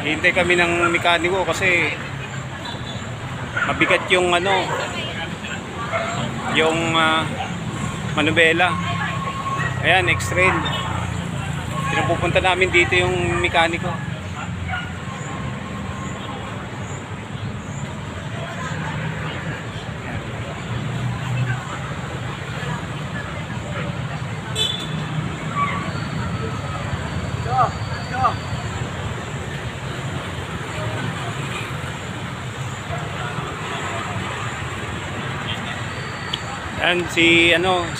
Hintay kami ng mekaniko kasi mabigat yung yung manubela. Ayan, X-Trail. Pinapupunta namin dito yung mekaniko. Yan si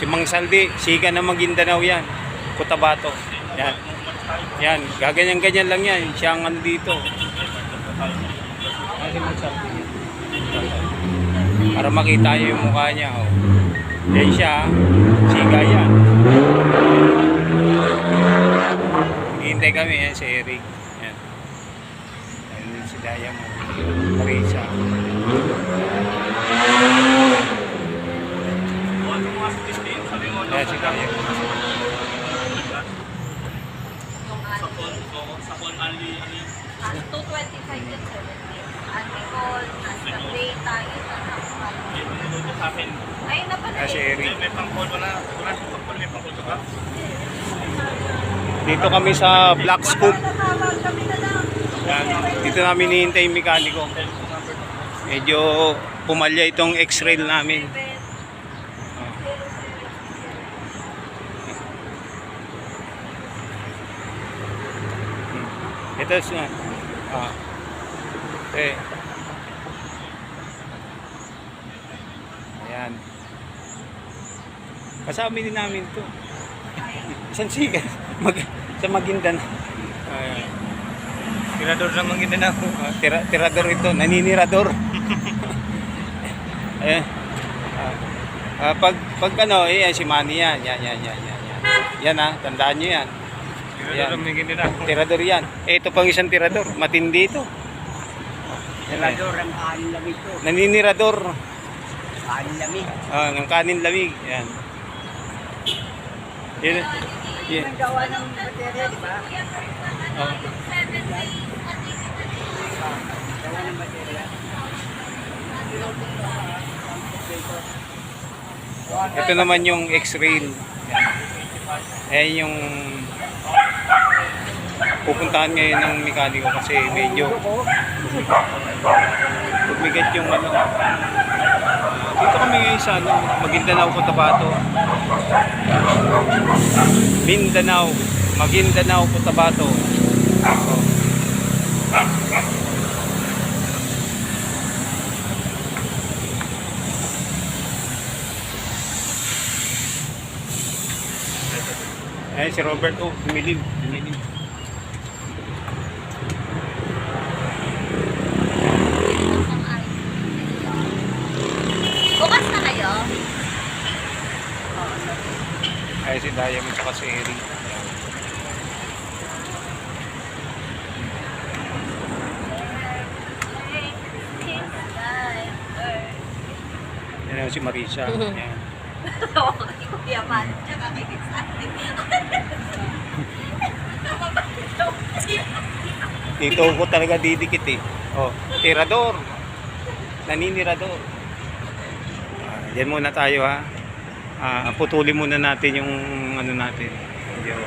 Mang Saldi, siga na Maguindanao yan. Cotabato. Yan. Yan, gaganyan-ganyan lang yan. Siya ang dito. Si Mang Saldi. Para makita niyo yung mukha niya, oh. Yan siya, siga yan. Hintay kami, yan si Eric. Yan. Yan si Diamond. Marisa. Ayan si Diamond. Sa phone only, ano yun? 225 and 70. Anticol, nasa data, ito sa akin. Ayun na pala Si Eric. May pang-call, wala may pang-call ka? Dito kami sa Black Scoop. Yan. Dito namin hinihintay yung mekaniko. Medyo pumalya itong X-Rail namin. Ito siya. Ayan. Kasama din namin to. Isang siga. Sa Maguindanao. Ayan. Tirador ng Maguindanao. Tirador ito. Naninirador. Ayan. Pag si Manny yan. Yan. Yan tandaan nyo yan. Tirador ng Maguindanao. Tirador yan. Ito pang isang tirador. Matindi ito. Tirador ang kanin lamig ko. Naninirador. Kanin lamig. Ng kanin lamig. Yan. Yan. Ang gawa ng baterya, di ba? Gawa ng baterya. Ito naman yung X-Rail. Ayan yung pupuntahan ngayon ng mekaniko kasi medyo bumigat yung dito kami ngayon sa Maguindanao, Cotabato. Maguindanao, Cotabato. Ayan si Robert, humilim. Bukas na kayo? Ayan si Diamond at si Eric. Ayan si Marisa. Ayan. Tawa ko kay Kuya Man, tsaka kay Sandy. Dito ko talaga didikit eh. Tirador. Naninirador. Yan muna tayo ha. Putulin muna natin yung natin. Yung